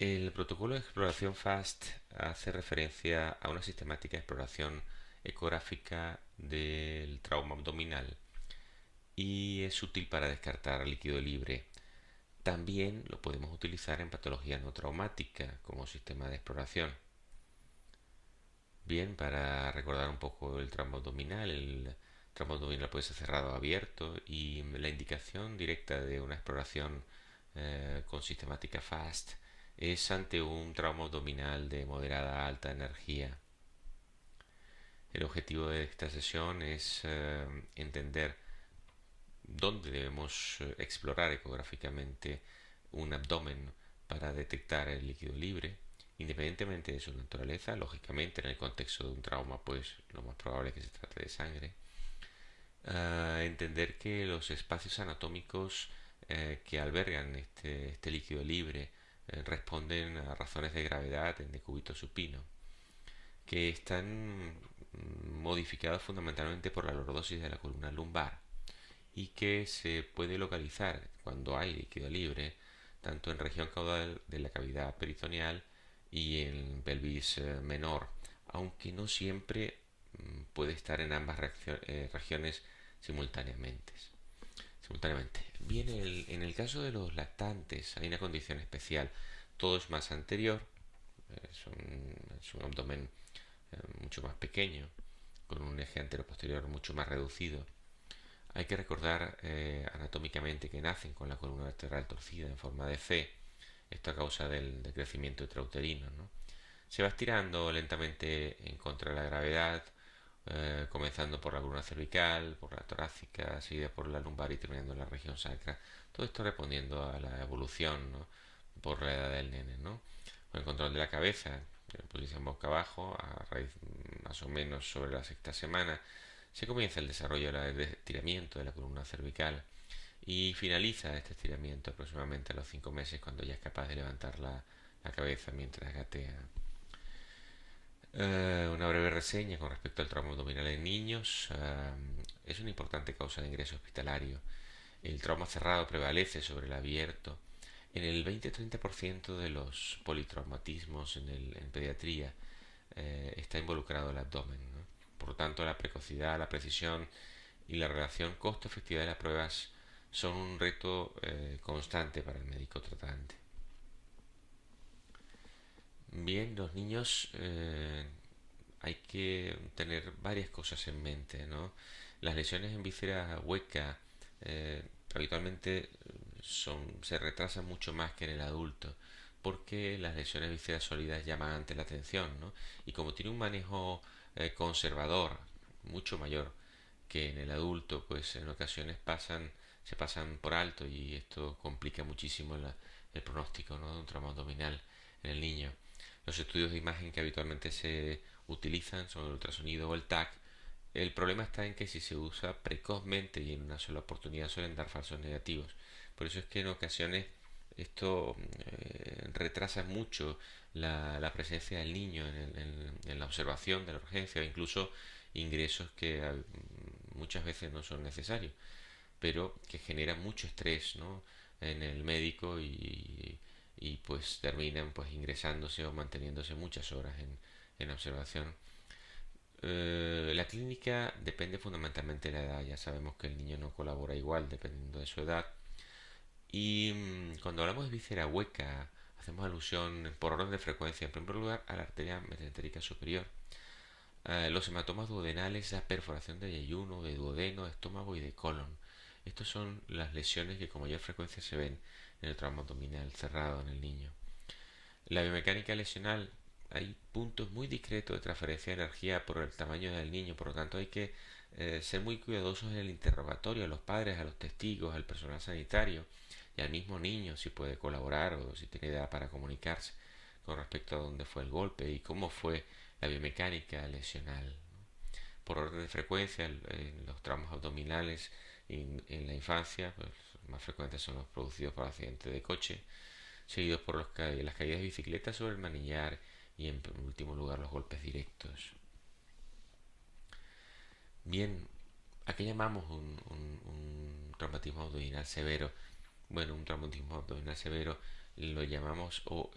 El protocolo de exploración FAST hace referencia a una sistemática exploración ecográfica del trauma abdominal y es útil para descartar líquido libre. También lo podemos utilizar en patología no traumática como sistema de exploración. Bien, para recordar un poco el trauma abdominal puede ser cerrado o abierto y la indicación directa de una exploración con sistemática FAST es ante un trauma abdominal de moderada a alta energía. El objetivo de esta sesión es entender dónde debemos explorar ecográficamente un abdomen para detectar el líquido libre, independientemente de su naturaleza. Lógicamente, en el contexto de un trauma, pues lo más probable es que se trate de sangre. Entender que los espacios anatómicos que albergan este líquido libre responden a razones de gravedad en decúbito supino, que están modificados fundamentalmente por la lordosis de la columna lumbar y que se puede localizar cuando hay líquido libre tanto en región caudal de la cavidad peritoneal y en pelvis menor, aunque no siempre puede estar en ambas regiones simultáneamente. Bien, en el caso de los lactantes hay una condición especial. Todo es más anterior, es un abdomen mucho más pequeño, con un eje antero-posterior mucho más reducido. Hay que recordar anatómicamente que nacen con la columna vertebral torcida en forma de C, esto a causa del crecimiento intrauterino, ¿no? Se va estirando lentamente en contra de la gravedad, comenzando por la columna cervical, por la torácica, seguida por la lumbar y terminando en la región sacra. Todo esto respondiendo a la evolución, ¿no? Por la edad del nene, ¿no? Con el control de la cabeza, en posición boca abajo, a raíz más o menos sobre la sexta semana, se comienza el desarrollo del estiramiento de la columna cervical y finaliza este estiramiento aproximadamente a los 5 meses, cuando ya es capaz de levantar la cabeza mientras gatea. Una breve reseña con respecto al trauma abdominal en niños. Es una importante causa de ingreso hospitalario. El trauma cerrado prevalece sobre el abierto. En el 20-30% de los politraumatismos en pediatría está involucrado el abdomen, ¿no? Por lo tanto, la precocidad, la precisión y la relación costo-efectividad de las pruebas son un reto constante para el médico tratante. Bien, los niños hay que tener varias cosas en mente, ¿no? Las lesiones en víscera hueca habitualmente se retrasan mucho más que en el adulto, porque las lesiones vísceras sólidas llaman ante la atención, ¿no? Y como tiene un manejo conservador mucho mayor que en el adulto, pues en ocasiones se pasan por alto y esto complica muchísimo el pronóstico, ¿no? De un trauma abdominal en el niño. Los estudios de imagen que habitualmente se utilizan son el ultrasonido o el TAC. El problema está en que si se usa precozmente y en una sola oportunidad suelen dar falsos negativos. Por eso es que en ocasiones esto retrasa mucho la presencia del niño en la observación de la urgencia, o incluso ingresos que muchas veces no son necesarios, pero que generan mucho estrés, ¿no? En el médico y pues terminan pues ingresándose o manteniéndose muchas horas en observación. La clínica depende fundamentalmente de la edad. Ya sabemos que el niño no colabora igual dependiendo de su edad. Y cuando hablamos de víscera hueca, hacemos alusión por orden de frecuencia, en primer lugar, a la arteria mesentérica superior. Los hematomas duodenales, la perforación de yeyuno, de duodeno, de estómago y de colon. Estas son las lesiones que con mayor frecuencia se ven en el trauma abdominal cerrado en el niño. La biomecánica lesional, hay puntos muy discretos de transferencia de energía por el tamaño del niño, por lo tanto hay que ser muy cuidadosos en el interrogatorio a los padres, a los testigos, al personal sanitario y al mismo niño, si puede colaborar o si tiene edad para comunicarse con respecto a dónde fue el golpe y cómo fue la biomecánica lesional. Por orden de frecuencia, en los traumas abdominales en la infancia, pues más frecuentes son los producidos por accidentes de coche, seguidos por las caídas de bicicleta sobre el manillar y en último lugar los golpes directos. Bien, ¿a qué llamamos un traumatismo abdominal severo? Bueno, un traumatismo abdominal severo lo llamamos o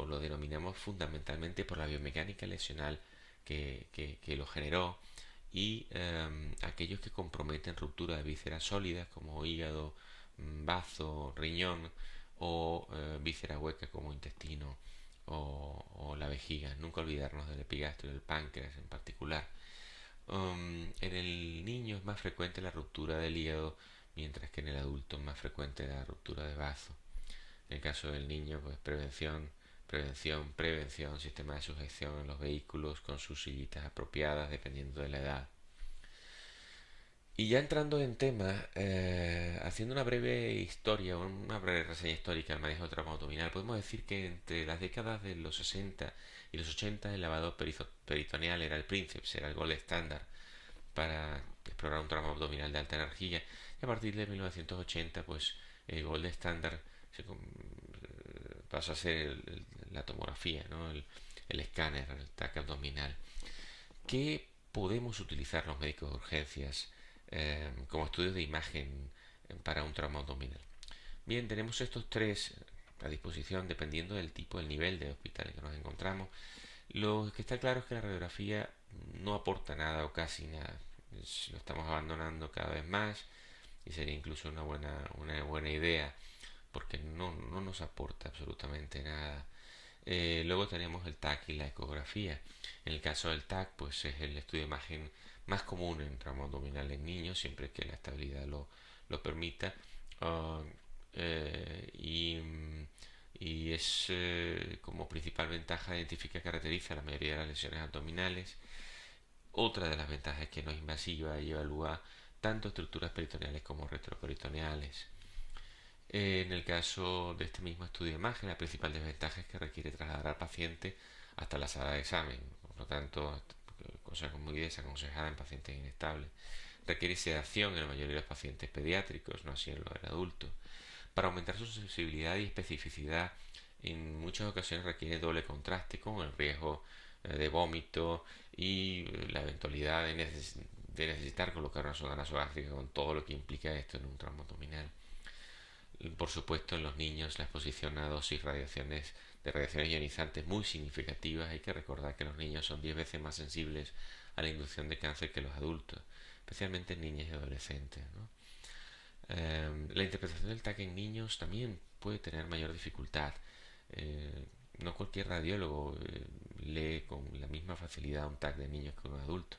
lo denominamos fundamentalmente por la biomecánica lesional que lo generó y aquellos que comprometen ruptura de vísceras sólidas como hígado, bazo, riñón o víscera hueca como intestino o la vejiga. Nunca olvidarnos del epigastrio y del páncreas en particular. En el niño es más frecuente la ruptura del hígado, mientras que en el adulto es más frecuente la ruptura de bazo. En el caso del niño, pues prevención, sistema de sujeción en los vehículos con sus sillitas apropiadas dependiendo de la edad. Y ya entrando en tema, haciendo una breve historia, una breve reseña histórica del manejo del trauma abdominal, podemos decir que entre las décadas de los 60 y los 80 el lavado peritoneal era el princeps, era el gold estándar para explorar un trauma abdominal de alta energía. Y a partir de 1980, pues el gold estándar pasó a ser la tomografía, ¿no? El escáner, el TAC abdominal. ¿Qué podemos utilizar los médicos de urgencias como estudios de imagen para un trauma abdominal? Bien, tenemos estos tres a disposición dependiendo del tipo, del nivel de hospital en que nos encontramos. Lo que está claro es que la radiografía no aporta nada o casi nada. Lo estamos abandonando cada vez más y sería incluso una buena idea porque no nos aporta absolutamente nada. Luego tenemos el TAC y la ecografía. En el caso del TAC, pues es el estudio de imagen más común en trauma abdominal en niños, siempre que la estabilidad lo permita. Uh, eh, y, y es como principal ventaja identifica caracteriza la mayoría de las lesiones abdominales. Otra de las ventajas es que no es invasiva y evalúa tanto estructuras peritoneales como retroperitoneales. En el caso de este mismo estudio de imagen, la principal desventaja es que requiere trasladar al paciente hasta la sala de examen, por lo tanto, cosa muy desaconsejada en pacientes inestables. Requiere sedación en la mayoría de los pacientes pediátricos, no así en los del adulto. Para aumentar su sensibilidad y especificidad, en muchas ocasiones requiere doble contraste con el riesgo de vómito y la eventualidad de necesitar colocar una sonda nasogástrica con todo lo que implica esto en un trauma abdominal. Por supuesto, en los niños la exposición a dosis de radiaciones ionizantes muy significativas. Hay que recordar que los niños son 10 veces más sensibles a la inducción de cáncer que los adultos, especialmente en niñas y adolescentes, ¿no? La interpretación del TAC en niños también puede tener mayor dificultad. No cualquier radiólogo lee con la misma facilidad un TAC de niños que un adulto.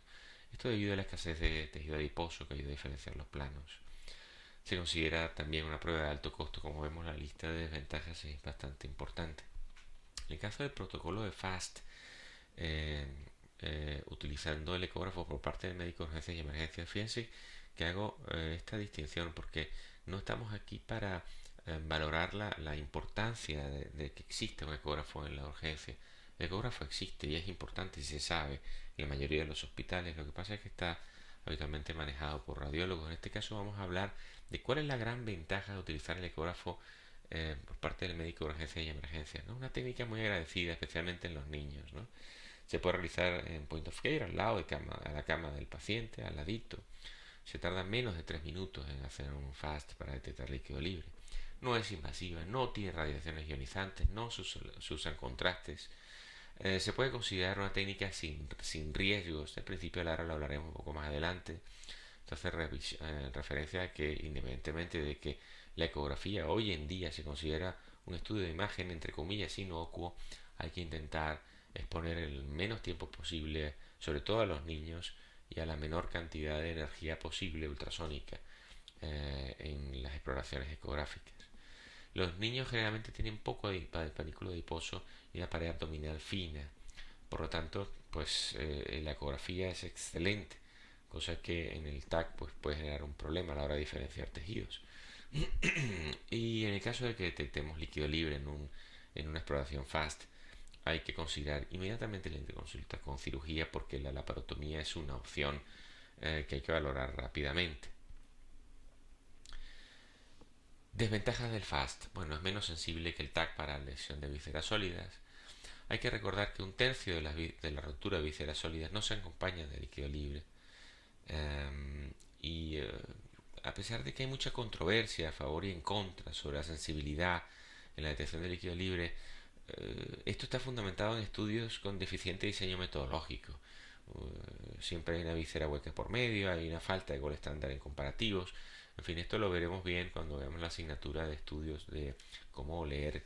Esto debido a la escasez de tejido adiposo que ayuda a diferenciar los planos. Se considera también una prueba de alto costo, como vemos la lista de desventajas es bastante importante. En el caso del protocolo de FAST, eh, utilizando el ecógrafo por parte del médico de urgencias y emergencias, fíjense que hago esta distinción porque no estamos aquí para valorar la importancia de que exista un ecógrafo en la urgencia. El ecógrafo existe y es importante y se sabe en la mayoría de los hospitales. Lo que pasa es que está habitualmente manejado por radiólogos. En este caso vamos a hablar de cuál es la gran ventaja de utilizar el ecógrafo por parte del médico de urgencias y emergencias, ¿no? Una técnica muy agradecida, especialmente en los niños, ¿no? Se puede realizar en point of care, al lado de a la cama del paciente, al ladito. Se tarda menos de 3 minutos en hacer un FAST para detectar líquido libre. No es invasiva, no tiene radiaciones ionizantes, no se usan contrastes. Se puede considerar una técnica sin riesgos. Al principio de la lo hablaremos un poco más adelante. Entonces, referencia a que independientemente de que la ecografía hoy en día se considera un estudio de imagen entre comillas inocuo, hay que intentar exponer el menos tiempo posible, sobre todo a los niños, y a la menor cantidad de energía posible ultrasónica en las exploraciones ecográficas. Los niños generalmente tienen poco de panículo adiposo y la pared abdominal fina. Por lo tanto, pues la ecografía es excelente, cosa que en el TAC pues, puede generar un problema a la hora de diferenciar tejidos. Y en el caso de que detectemos líquido libre en una exploración FAST, hay que considerar inmediatamente la interconsulta con cirugía porque la laparotomía es una opción que hay que valorar rápidamente. Desventajas del FAST. Bueno, es menos sensible que el TAC para lesión de vísceras sólidas. Hay que recordar que un tercio de la ruptura de vísceras sólidas no se acompaña de líquido libre. Y a pesar de que hay mucha controversia a favor y en contra sobre la sensibilidad en la detección de líquido libre, esto está fundamentado en estudios con deficiente diseño metodológico. Siempre hay una víscera hueca por medio, hay una falta de gol estándar en comparativos. En fin, esto lo veremos bien cuando veamos la asignatura de estudios de cómo leer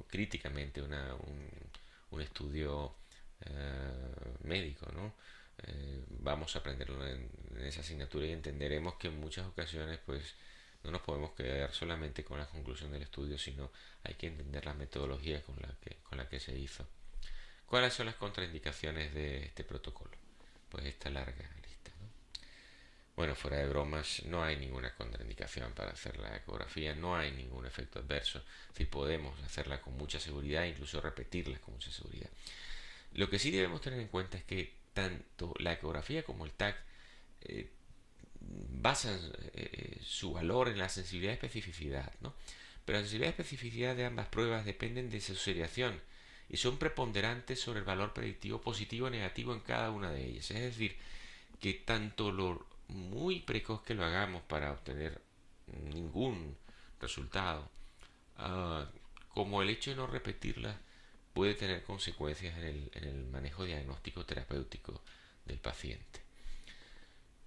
críticamente un estudio médico, ¿no? Vamos a aprenderlo en esa asignatura y entenderemos que en muchas ocasiones pues no nos podemos quedar solamente con la conclusión del estudio, sino hay que entender la metodología con la que se hizo. ¿Cuáles son las contraindicaciones de este protocolo? Pues esta larga lista, ¿no? Bueno, fuera de bromas, no hay ninguna contraindicación para hacer la ecografía, no hay ningún efecto adverso. Es decir, podemos hacerla con mucha seguridad, incluso repetirla con mucha seguridad. Lo que sí debemos tener en cuenta es que tanto la ecografía como el TAC eh, basan su valor en la sensibilidad y especificidad, ¿no? Pero la sensibilidad y especificidad de ambas pruebas dependen de su seriación y son preponderantes sobre el valor predictivo positivo o negativo en cada una de ellas. Es decir, que tanto lo muy precoz que lo hagamos para obtener ningún resultado, como el hecho de no repetirlas, puede tener consecuencias en el manejo diagnóstico terapéutico del paciente.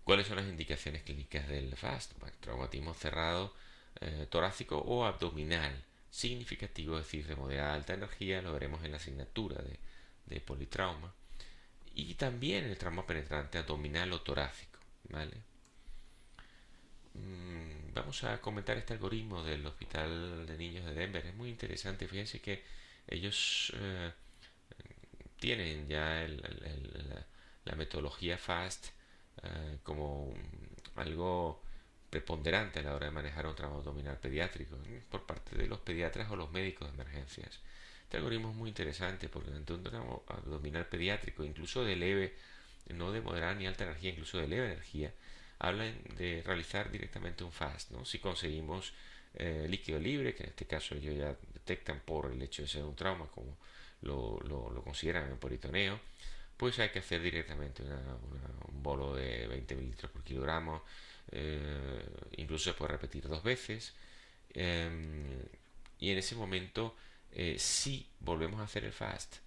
¿Cuáles son las indicaciones clínicas del FAST? Bueno, traumatismo cerrado torácico o abdominal significativo, es decir, de moderada a alta energía, lo veremos en la asignatura de politrauma, y también el trauma penetrante abdominal o torácico, ¿vale? Vamos a comentar este algoritmo del Hospital de Niños de Denver, es muy interesante. Fíjense que ellos tienen ya la metodología FAST como algo preponderante a la hora de manejar un trauma abdominal pediátrico por parte de los pediatras o los médicos de emergencias. Este algoritmo es muy interesante porque ante un trauma abdominal pediátrico, incluso de leve, no de moderada ni alta energía, incluso de leve energía, hablan de realizar directamente un FAST, ¿no? Si conseguimos líquido libre, que en este caso ellos ya detectan por el hecho de ser un trauma, como lo consideran en peritoneo, pues hay que hacer directamente un bolo de 20 mililitros por kilogramo, incluso se puede repetir dos veces, y en ese momento, si volvemos a hacer el FAST,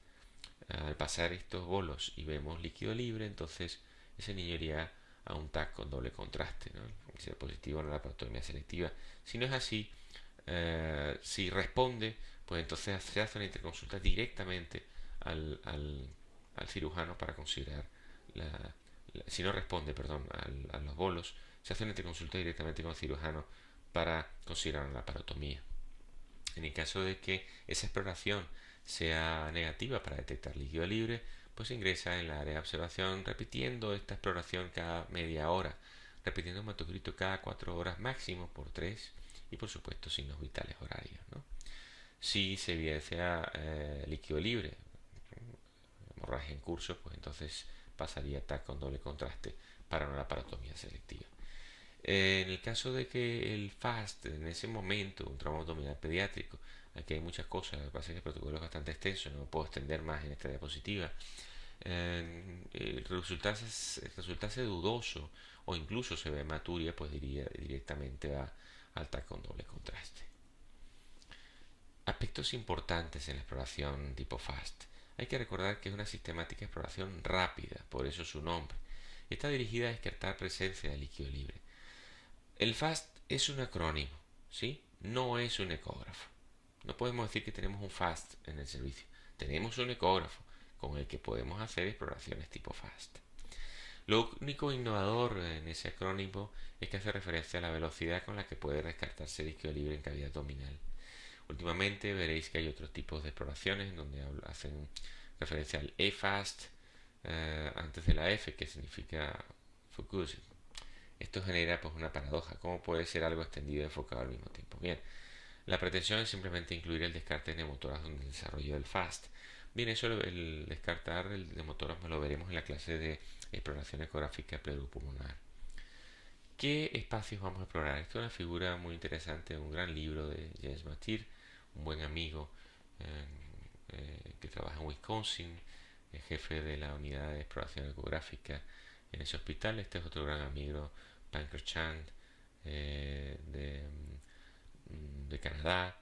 al pasar estos bolos y vemos líquido libre, entonces ese niño iría a un TAC con doble contraste, ¿no? Si es positivo en la laparotomía selectiva. Si no es así, si responde, pues entonces se hace una interconsulta directamente al cirujano para considerar si no responde, perdón, a los bolos, se hace una interconsulta directamente con el cirujano para considerar la laparotomía. En el caso de que esa exploración sea negativa para detectar líquido libre, pues se ingresa en la área de observación repitiendo esta exploración cada media hora, repitiendo un hematocrito cada 4 horas máximo por 3 y por supuesto signos vitales horarios, ¿no? Si se evidencia líquido libre, hemorragia en curso, pues entonces pasaría a TAC con doble contraste para una laparotomía selectiva. En el caso de que el FAST, en ese momento, un trauma abdominal pediátrico, aquí hay muchas cosas, lo que pasa es que el protocolo es bastante extenso, no puedo extender más en esta diapositiva, resultarse dudoso o incluso se ve hematuria, pues diría directamente al TAC con doble contraste. Aspectos importantes en la exploración tipo FAST. Hay que recordar que es una sistemática exploración rápida, por eso su nombre. Está dirigida a descartar presencia de líquido libre. El FAST es un acrónimo, ¿sí? No es un ecógrafo. No podemos decir que tenemos un FAST en el servicio. Tenemos un ecógrafo con el que podemos hacer exploraciones tipo FAST. Lo único innovador en ese acrónimo es que hace referencia a la velocidad con la que puede descartarse líquido libre en cavidad abdominal. Últimamente veréis que hay otros tipos de exploraciones en donde hacen referencia al eFAST antes de la F, que significa focusing. Esto genera pues una paradoja. ¿Cómo puede ser algo extendido y enfocado al mismo tiempo? Bien, la pretensión es simplemente incluir el descarte de neumotoras en el desarrollo del FAST. Bien, eso el descartar el neumotoras lo veremos en la clase de exploración ecográfica pleuropulmonar. ¿Qué espacios vamos a explorar? Esta es una figura muy interesante, un gran libro de James Matir, un buen amigo que trabaja en Wisconsin, el jefe de la unidad de exploración ecográfica en ese hospital. Este es otro gran amigo, Pankar Chand, de Canadá.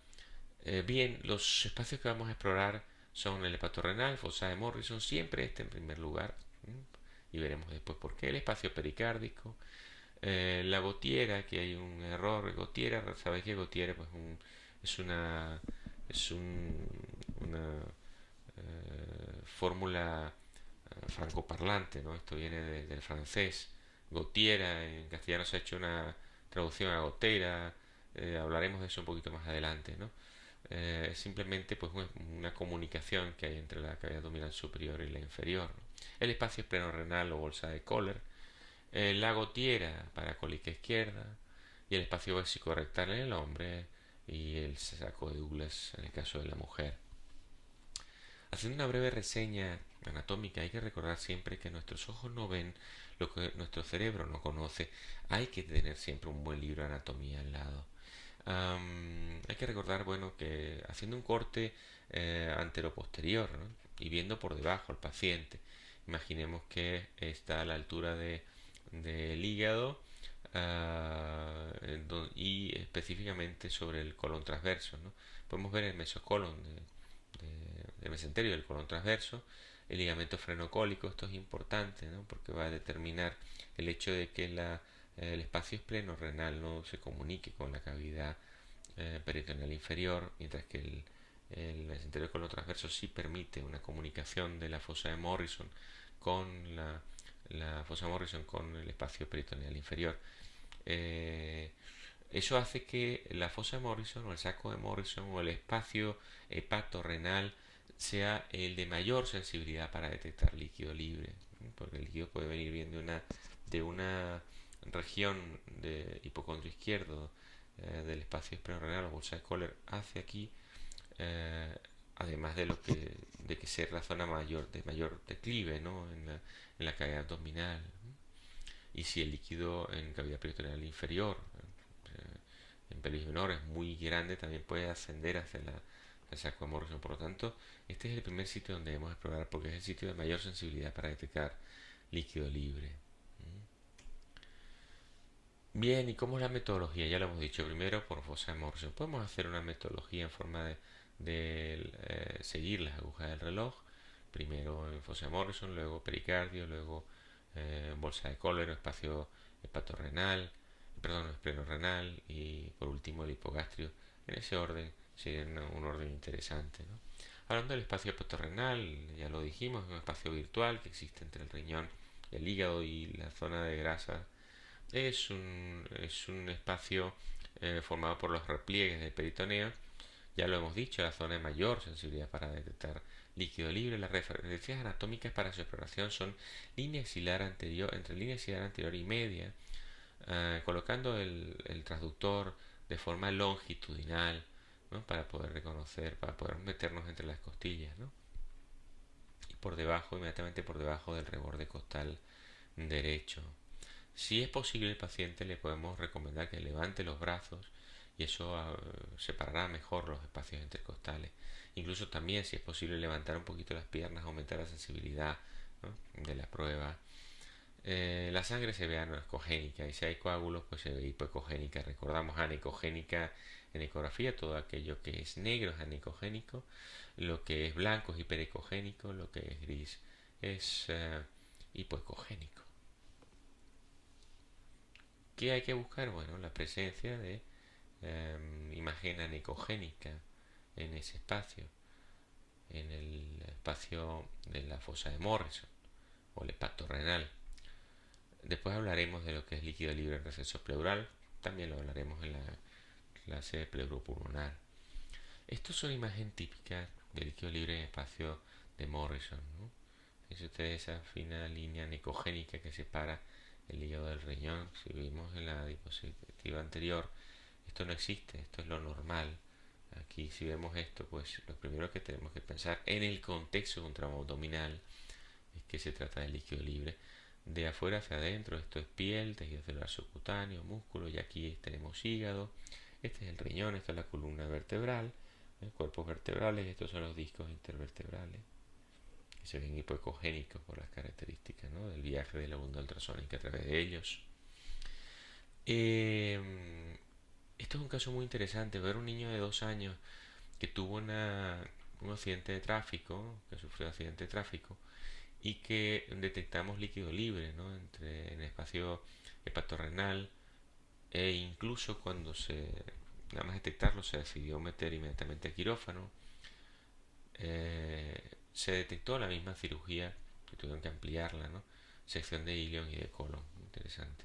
Bien, los espacios que vamos a explorar son el hepatorrenal, fosa de Morrison, siempre este en primer lugar, y veremos después por qué. El espacio pericárdico, la gotiera, que hay un error. Gotiera, ¿sabéis qué gotiera? Pues es una es una fórmula francoparlante, ¿no? Esto viene del francés. Gotiera, en castellano se ha hecho una traducción a gotera, hablaremos de eso un poquito más adelante, ¿no? Es simplemente pues una comunicación que hay entre la cavidad abdominal superior y la inferior, ¿no? El espacio esplenorenal o bolsa de Kohler, la gotiera para cólica izquierda y el espacio vesicorrectal en el hombre y el saco de Douglas en el caso de la mujer. Haciendo una breve reseña anatómica, hay que recordar siempre que nuestros ojos no ven lo que nuestro cerebro no conoce. Hay que tener siempre un buen libro de anatomía al lado. Hay que recordar, bueno, que haciendo un corte antero-posterior, ¿no? Y viendo por debajo al paciente, imaginemos que está a la altura del hígado, y específicamente sobre el colon transverso, ¿no? Podemos ver el mesocolon del mesenterio del colon transverso, el ligamento frenocólico. Esto es importante, ¿no? Porque va a determinar el hecho de que el espacio espleno-renal no se comunique con la cavidad peritoneal inferior, mientras que el mesenterio del colon transverso sí permite una comunicación de la fosa de Morrison con la fosa de Morrison con el espacio peritoneal inferior. Eh, Eso hace que la fosa de Morrison o el saco de Morrison o el espacio hepatorrenal sea el de mayor sensibilidad para detectar líquido libre, porque el líquido puede venir bien de una región de hipocondrio izquierdo, del espacio esplenorenal o bolsa de Kohler hacia aquí, eh, además de que ser la zona de mayor declive, ¿no? en la cavidad abdominal. Y si el líquido en cavidad peritoneal inferior, en pelvis menor, es muy grande, también puede ascender hacia el saco de Morrison. Por lo tanto, este es el primer sitio donde debemos explorar, porque es el sitio de mayor sensibilidad para detectar líquido libre. Bien, ¿y cómo es la metodología? Ya lo hemos dicho, primero por fosa de Morrison. Podemos hacer una metodología en forma de seguir las agujas del reloj. Primero en fosa de Morrison, luego pericardio, luego bolsa de Kohler, espacio hepatorrenal, perdón, esplenorenal y por último el hipogastrio. En ese orden sería un orden interesante, ¿no? Hablando del espacio hepatorrenal, ya lo dijimos, es un espacio virtual que existe entre el riñón, el hígado y la zona de grasa. Es un espacio formado por los repliegues del peritoneo. Ya lo hemos dicho, la zona de mayor sensibilidad para detectar líquido libre. Las referencias anatómicas para su exploración son línea axilar anterior, entre línea axilar anterior y media, colocando el transductor de forma longitudinal, ¿no? Para poder reconocer, para poder meternos entre las costillas, ¿no? Y por debajo, inmediatamente por debajo del reborde costal derecho. Si es posible, el paciente le podemos recomendar que levante los brazos y eso separará mejor los espacios intercostales. Incluso también, si es posible, levantar un poquito las piernas, aumentar la sensibilidad, ¿no? de la prueba. La sangre se ve anecogénica y si hay coágulos, pues se ve hipoecogénica. Recordamos anecogénica en ecografía, todo aquello que es negro es anecogénico, lo que es blanco es hiperecogénico, lo que es gris es hipoecogénico. ¿Qué hay que buscar? Bueno, la presencia de imagen anecogénica en ese espacio, en el espacio de la fosa de Morrison o el hepato renal. Después hablaremos de lo que es líquido libre en receso pleural, también lo hablaremos en la clase pleuropulmonar. Estos son imágenes típicas de líquido libre en espacio de Morrison, ¿no? Fíjense ustedes esa fina línea anecogénica que separa el hígado del riñón. Si vimos en la diapositiva anterior, esto no existe, esto es lo normal. Aquí si vemos esto, pues lo primero que tenemos que pensar en el contexto de un trauma abdominal es que se trata de líquido libre. De afuera hacia adentro, esto es piel, tejido celular subcutáneo, músculo, y aquí tenemos hígado. Este es el riñón, esta es la columna vertebral, cuerpos vertebrales, estos son los discos intervertebrales, que se ven hipoecogénicos por las características, ¿no? del viaje de la onda ultrasónica a través de ellos. Esto es un caso muy interesante, ver un niño de 2 años que tuvo un accidente de tráfico, que sufrió un accidente de tráfico, y que detectamos líquido libre, ¿no? En el espacio hepatorrenal, e incluso cuando nada más detectarlo, se decidió meter inmediatamente el quirófano. Se detectó la misma cirugía, que tuvieron que ampliarla, ¿no? Sección de ilion y de colon. Interesante.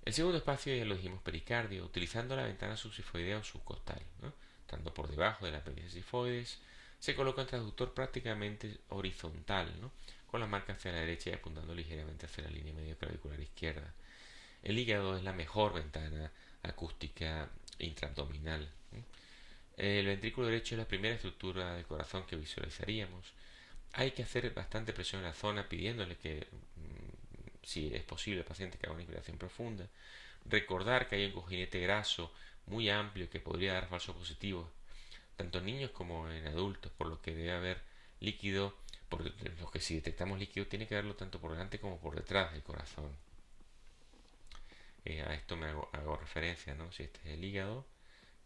El segundo espacio ya lo dijimos, pericardio, utilizando la ventana subsifoidea o subcostal, ¿no? Estando por debajo de la apéndice sifoides, se coloca un transductor prácticamente horizontal, ¿no? Con la marca hacia la derecha y apuntando ligeramente hacia la línea medio clavicular izquierda. El hígado es la mejor ventana acústica intraabdominal. El ventrículo derecho es la primera estructura del corazón que visualizaríamos. Hay que hacer bastante presión en la zona pidiéndole que, si es posible, el paciente que haga una inspiración profunda. Recordar que hay un cojinete graso muy amplio que podría dar falsos positivos, tanto en niños como en adultos, por lo que debe haber líquido, por lo que si detectamos líquido tiene que darlo tanto por delante como por detrás del corazón. A esto hago referencia, ¿no? Si este es el hígado,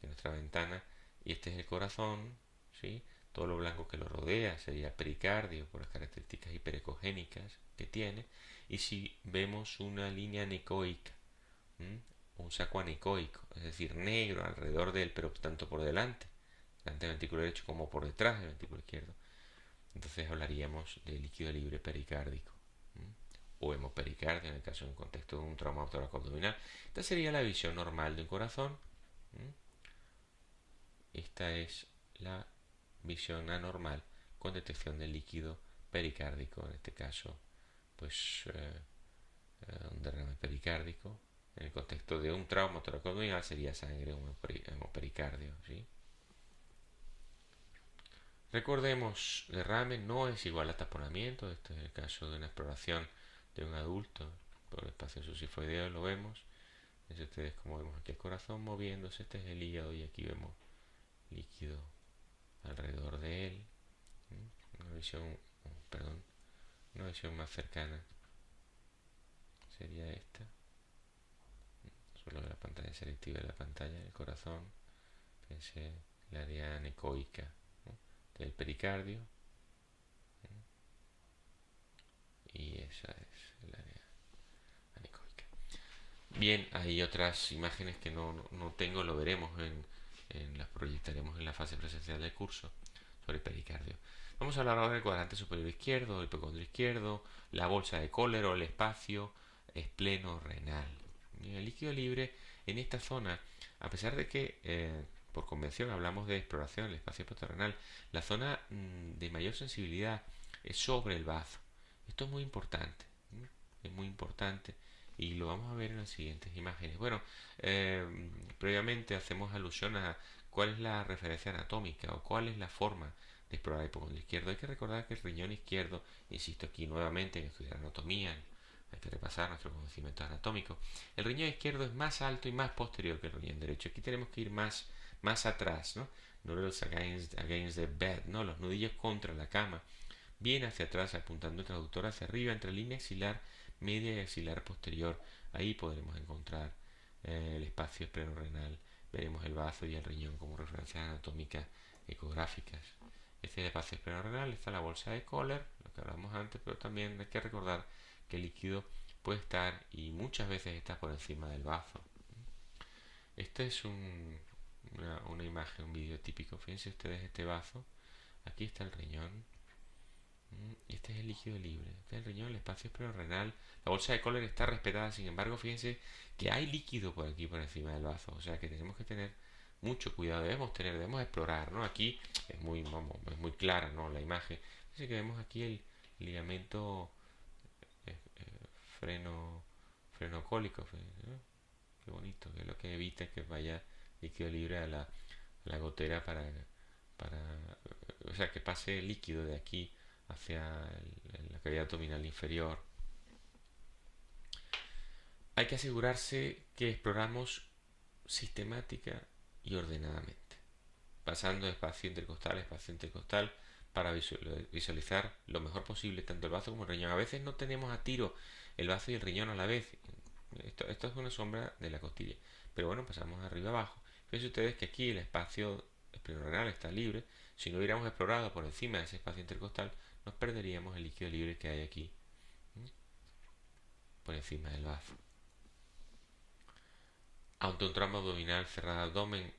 que es nuestra ventana, y este es el corazón, ¿sí? Todo lo blanco que lo rodea sería pericardio por las características hiperecogénicas que tiene. Y si vemos una línea anecoica, un saco anecoico, es decir, negro alrededor de él, pero tanto por delante del ventrículo derecho como por detrás del ventrículo izquierdo, entonces hablaríamos de líquido libre pericárdico, o hemopericardio en el caso de un contexto de un trauma torácico-abdominal. Esta sería la visión normal de un corazón. Esta es la visión anormal con detección de líquido pericárdico, en este caso pues un derrame pericárdico. En el contexto de un trauma torácico-abdominal sería sangre o hemopericardio, ¿sí? Recordemos, derrame no es igual a taponamiento. Este es el caso de una exploración de un adulto por el espacio subsifoideo, lo vemos. Fíjense ustedes como vemos aquí el corazón moviéndose, este es el hígado y aquí vemos líquido alrededor de él. Una visión, perdón, una visión más cercana sería esta. Solo la pantalla selectiva de la pantalla del corazón. Fíjense el área anecoica, ¿no? Del pericardio. Y esa es el área anecoica. Bien, hay otras imágenes que no tengo, lo veremos las proyectaremos en la fase presencial del curso sobre el pericardio. Vamos a hablar ahora del cuadrante superior izquierdo, el hipocondrio izquierdo, la bolsa de Cólero, el espacio espleno renal. El líquido libre en esta zona, a pesar de que por convención hablamos de exploración del espacio hepatorenal, la zona de mayor sensibilidad es sobre el bazo. Esto es muy importante, es muy importante y lo vamos a ver en las siguientes imágenes. Bueno, previamente hacemos alusión a cuál es la referencia anatómica o cuál es la forma de explorar el hipocondrio izquierdo. Hay que recordar que el riñón izquierdo, insisto aquí nuevamente en estudiar anatomía, hay que repasar nuestro conocimiento anatómico. El riñón izquierdo es más alto y más posterior que el riñón derecho. Aquí tenemos que ir más atrás, ¿no? Noodles against the bed, ¿no? Los nudillos contra la cama. Bien hacia atrás, apuntando el traductor hacia arriba, entre línea axilar media y axilar posterior. Ahí podremos encontrar el espacio esplenorenal. Veremos el bazo y el riñón como referencias anatómicas ecográficas. Este es el espacio esplenorenal, está la bolsa de Kohler, lo que hablamos antes, pero también hay que recordar que el líquido puede estar y muchas veces está por encima del bazo. Este es una imagen, un vídeo típico. Fíjense ustedes este bazo. Aquí está el riñón. Este es el líquido libre. Este es el riñón, el espacio esplenorenal. La bolsa de Kohler está respetada. Sin embargo, fíjense que hay líquido por aquí por encima del bazo. O sea que tenemos que tener mucho cuidado. Debemos explorar, ¿no? Aquí es muy clara, ¿no? La imagen. Fíjense que vemos aquí el ligamento frenocólico, ¿no? Qué bonito, que es lo que evita que vaya líquido libre a la gotera para, o sea, que pase líquido de aquí hacia la cavidad abdominal inferior. Hay que asegurarse que exploramos sistemática y ordenadamente, pasando de espacio intercostal a espacio intercostal para visualizar lo mejor posible tanto el bazo como el riñón. A veces no tenemos a tiro el bazo y el riñón a la vez. Esto es una sombra de la costilla. Pero bueno, pasamos arriba abajo. Fíjense ustedes que aquí el espacio esplenorenal está libre. Si no hubiéramos explorado por encima de ese espacio intercostal, nos perderíamos el líquido libre que hay aquí, por encima del bazo. Ante un tramo abdominal cerrado abdomen,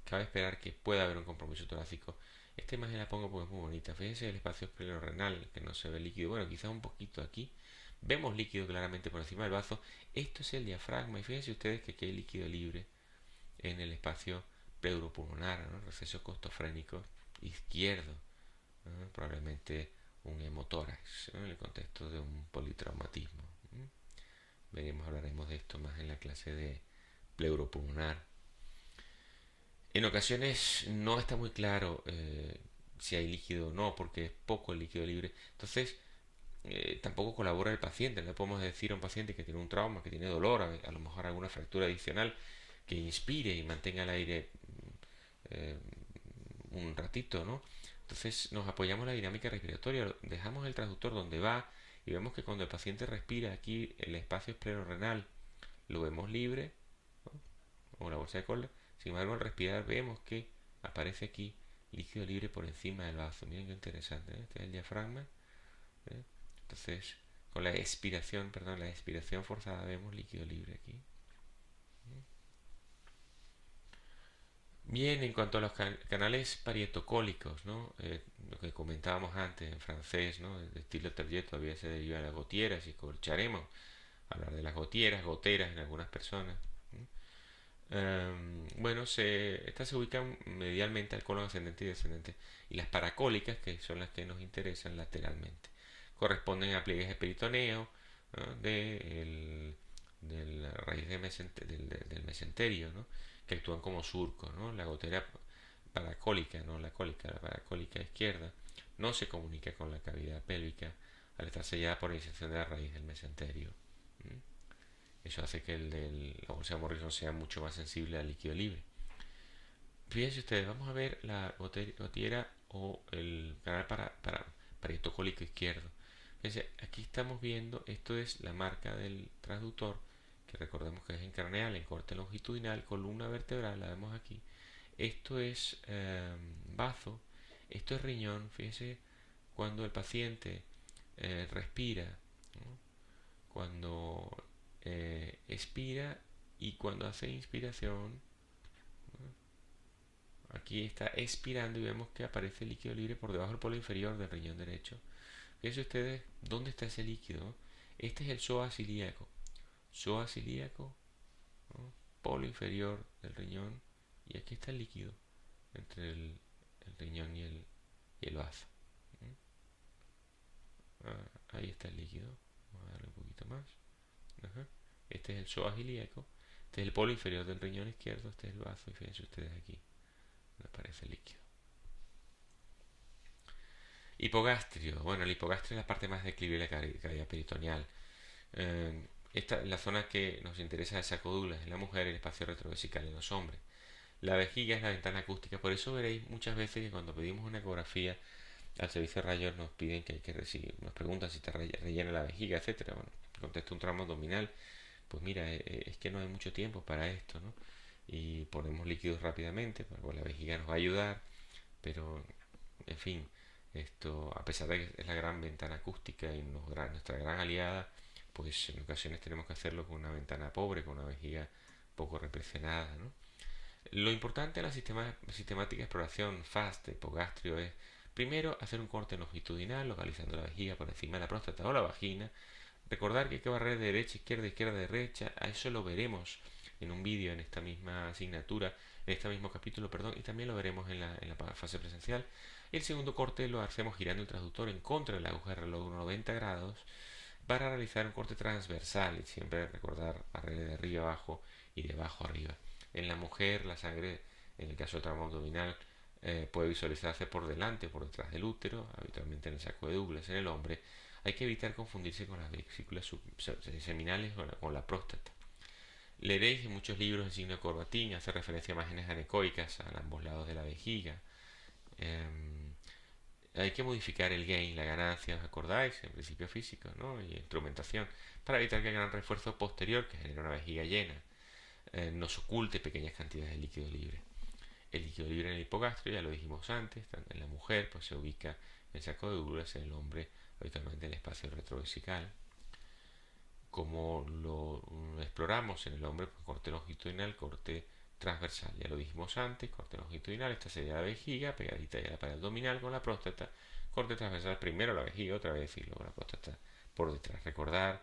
cabe esperar que pueda haber un compromiso torácico. Esta imagen la pongo porque es muy bonita. Fíjense el espacio esplenorenal, que no se ve líquido. Bueno, quizás un poquito aquí. Vemos líquido claramente por encima del bazo. Esto es el diafragma. Y fíjense ustedes que aquí hay líquido libre en el espacio pleuropulmonar, ¿no? Receso costofrénico izquierdo, ¿no? Probablemente un hemotórax, ¿no? En el contexto de un politraumatismo. Hablaremos de esto más en la clase de pleuropulmonar. En ocasiones no está muy claro si hay líquido o no, porque es poco el líquido libre. Entonces, tampoco colabora el paciente. No podemos decir a un paciente que tiene un trauma, que tiene dolor, a lo mejor alguna fractura adicional, que inspire y mantenga el aire eh, un ratito, ¿no? Entonces nos apoyamos en la dinámica respiratoria, dejamos el transductor donde va y vemos que cuando el paciente respira aquí el espacio esplenorenal lo vemos libre, ¿no? O la bolsa de Kohler. Sin embargo, al respirar vemos que aparece aquí líquido libre por encima del bazo. Miren qué interesante, ¿eh? Este es el diafragma, ¿eh? Entonces, con la expiración, perdón, la expiración forzada vemos líquido libre aquí. Bien, en cuanto a los canales parietocólicos, ¿no? Lo que comentábamos antes en francés, ¿no? El estilo Terjet todavía se deriva de las gotieras y escucharemos hablar de las goteras en algunas personas. Bueno, estas se ubican medialmente al colon ascendente y descendente, y las paracólicas, que son las que nos interesan, lateralmente. Corresponden a pliegues de peritoneo, ¿no? De la raíz del mesenterio, ¿no? Que actúan como surcos, ¿no? La gotera paracólica, ¿no? La paracólica izquierda, no se comunica con la cavidad pélvica al estar sellada por la inserción de la raíz del mesenterio. Eso hace que la bolsa de Morrison sea mucho más sensible al líquido libre. Fíjense ustedes, vamos a ver la gotiera o el canal parietocólico izquierdo. Fíjense, aquí estamos viendo, esto es la marca del transductor, que recordemos que es en craneal, en corte longitudinal, columna vertebral, la vemos aquí. Esto es bazo, esto es riñón. Fíjense cuando el paciente respira, ¿no? Cuando expira y cuando hace inspiración, ¿no? Aquí está expirando y vemos que aparece líquido libre por debajo del polo inferior del riñón derecho. Fíjense ustedes dónde está ese líquido. Este es el psoas ilíaco. Psoas ilíaco, ¿no? Polo inferior del riñón, y aquí está el líquido entre el riñón y el bazo. Ahí está el líquido. Vamos a darle un poquito más. Ajá. Este es el psoas ilíaco. Este es el polo inferior del riñón izquierdo. Este es el bazo. Y fíjense ustedes aquí donde aparece el líquido. Hipogastrio. Bueno, el hipogastrio es la parte más declive de la cavidad peritoneal. Esta, la zona que nos interesa es sacodulas en la mujer y el espacio retrovesical en los hombres. La vejiga es la ventana acústica. Por eso veréis muchas veces que cuando pedimos una ecografía al servicio de rayos nos piden que hay que recibir, nos preguntan si está rellena la vejiga, etcétera. Bueno, contesto un tramo abdominal, pues mira, es que no hay mucho tiempo para esto, ¿no? Y ponemos líquidos rápidamente, pues la vejiga nos va a ayudar, pero en fin, esto, a pesar de que es la gran ventana acústica y nuestra gran aliada, pues en ocasiones tenemos que hacerlo con una ventana pobre, con una vejiga poco represionada, ¿no? Lo importante en la sistemática exploración FAST de hipogastrio es primero hacer un corte longitudinal localizando la vejiga por encima de la próstata o la vagina. Recordar que hay que barrer de derecha, izquierda, derecha. A eso lo veremos en un vídeo en esta misma asignatura, en este mismo capítulo, perdón, y también lo veremos en la fase presencial. El segundo corte lo hacemos girando el transductor en contra de la aguja de reloj de 90 grados para realizar un corte transversal y siempre recordar barrer de arriba abajo y de abajo arriba. En la mujer, la sangre, en el caso del trauma abdominal, puede visualizarse por delante o por detrás del útero, habitualmente en el saco de Douglas. En el hombre hay que evitar confundirse con las vesículas seminales o la próstata. Leeréis en muchos libros el signo de Corbatín, hace referencia a imágenes anecoicas a ambos lados de la vejiga. Hay que modificar el gain, la ganancia, ¿os acordáis? En principio físico, ¿no? Y instrumentación, para evitar que el gran refuerzo posterior, que genera una vejiga llena, nos oculte pequeñas cantidades de líquido libre. El líquido libre en el hipogastrio, ya lo dijimos antes, en la mujer pues se ubica en el saco de úvulos, en el hombre habitualmente en el espacio retrovesical. Como lo exploramos en el hombre, pues corte longitudinal, corte transversal, ya lo dijimos antes, corte longitudinal, esta sería la vejiga, pegadita ya a la pared abdominal con la próstata, corte transversal, primero la vejiga, otra vez y luego la próstata por detrás. Recordar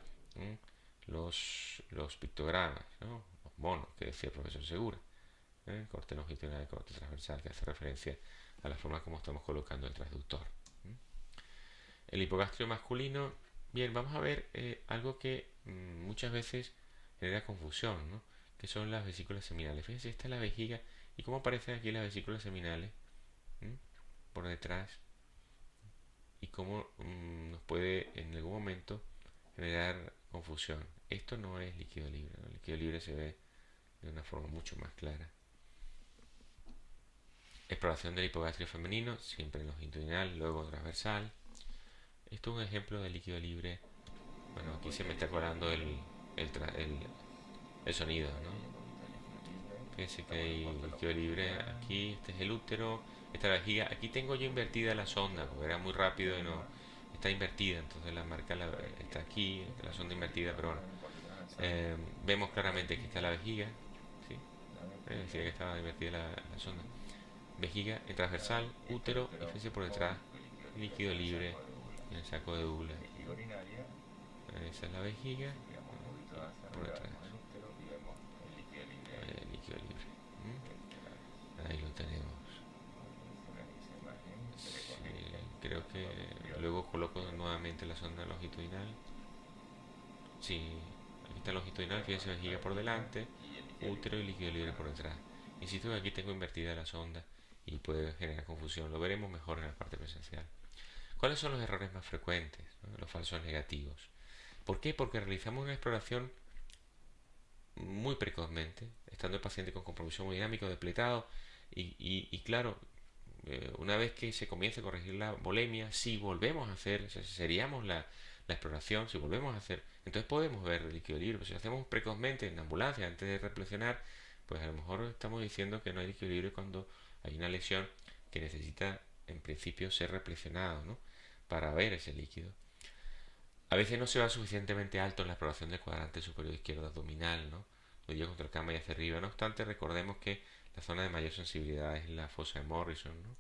los pictogramas, ¿no? Los monos que decía el profesor Segura, corte longitudinal y corte transversal, que hace referencia a la forma como estamos colocando el transductor. El hipogastrio masculino, bien, vamos a ver algo que muchas veces genera confusión, ¿no? Que son las vesículas seminales. Fíjense, esta es la vejiga y cómo aparecen aquí las vesículas seminales por detrás y cómo nos puede en algún momento generar confusión. Esto no es líquido libre, ¿no? El líquido libre se ve de una forma mucho más clara. Exploración del hipogastrio femenino, siempre longitudinal, luego transversal. Esto es un ejemplo de líquido libre. Bueno, aquí se me está colando el sonido, ¿no? Fíjense que hay líquido libre aquí, este es el útero, esta es la vejiga. Aquí tengo yo invertida la sonda, porque era muy rápido y no está invertida, entonces la marca está aquí, la sonda invertida, pero bueno. Vemos claramente que está la vejiga, ¿sí? Decía que estaba invertida la sonda. Vejiga en transversal, útero y fíjense por detrás, líquido libre en el saco de Douglas. Esa es la vejiga, por detrás el líquido libre. Ahí lo tenemos. Sí, creo que luego coloco nuevamente la sonda longitudinal. Sí, aquí está longitudinal, fíjense, vejiga por delante, útero y líquido libre por detrás. Insisto que aquí tengo invertida la sonda y puede generar confusión. Lo veremos mejor en la parte presencial. ¿Cuáles son los errores más frecuentes? ¿No? Los falsos negativos. ¿Por qué? Porque realizamos una exploración muy precozmente, estando el paciente con compromiso hemodinámico depletado y claro, una vez que se comience a corregir la volemia, si volvemos a hacer, seríamos la exploración, si volvemos a hacer, entonces podemos ver el líquido libre. Pero si lo hacemos precozmente en la ambulancia antes de reflexionar, pues a lo mejor estamos diciendo que no hay líquido libre cuando hay una lesión que necesita en principio ser reflexionado, ¿no? Para ver ese líquido. A veces no se va suficientemente alto en la exploración del cuadrante superior izquierdo abdominal, ¿no? Lo lleva contra el cama y hacia arriba. No obstante, recordemos que la zona de mayor sensibilidad es la fosa de Morrison, ¿no?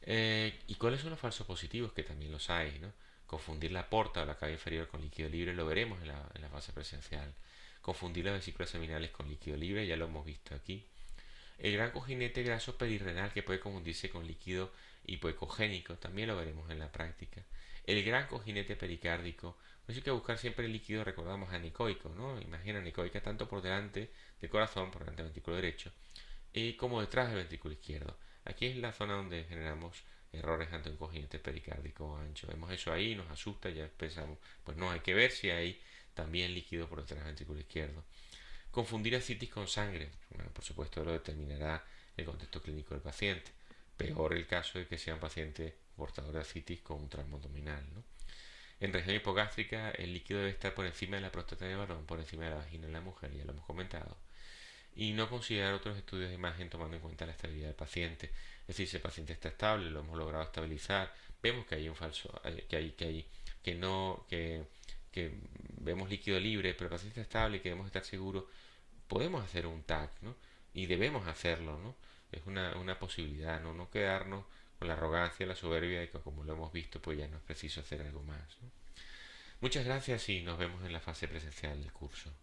¿Y cuáles son los falsos positivos? Que también los hay, ¿no? Confundir la porta o la cava inferior con líquido libre, lo veremos en la fase presencial. Confundir las vesículas seminales con líquido libre, ya lo hemos visto aquí. El gran cojinete graso perirrenal que puede confundirse con líquido hipoecogénico, también lo veremos en la práctica. El gran cojinete pericárdico, pues hay que buscar siempre el líquido, recordamos, anecoico, ¿no? Imagina anecoica tanto por delante del corazón, por delante del ventrículo derecho, como detrás del ventrículo izquierdo. Aquí es la zona donde generamos errores ante un cojinete pericárdico ancho. Vemos eso ahí, nos asusta, ya pensamos, pues no, hay que ver si hay también líquido por detrás del ventrículo izquierdo. Confundir ascitis con sangre, bueno, por supuesto lo determinará el contexto clínico del paciente. Peor el caso de que sea un paciente portador de ascitis con un tramo abdominal, ¿no? En región hipogástrica el líquido debe estar por encima de la próstata del varón, por encima de la vagina en la mujer, ya lo hemos comentado. Y no considerar otros estudios de imagen tomando en cuenta la estabilidad del paciente. Es decir, si el paciente está estable, lo hemos logrado estabilizar, vemos que hay un falso, que vemos líquido libre, pero el paciente está estable y que debemos estar seguros, podemos hacer un TAC, ¿no? Y debemos hacerlo, ¿no? Es una posibilidad, ¿no? No quedarnos con la arrogancia, la soberbia y que como lo hemos visto, pues ya no es preciso hacer algo más, ¿no? Muchas gracias y nos vemos en la fase presencial del curso.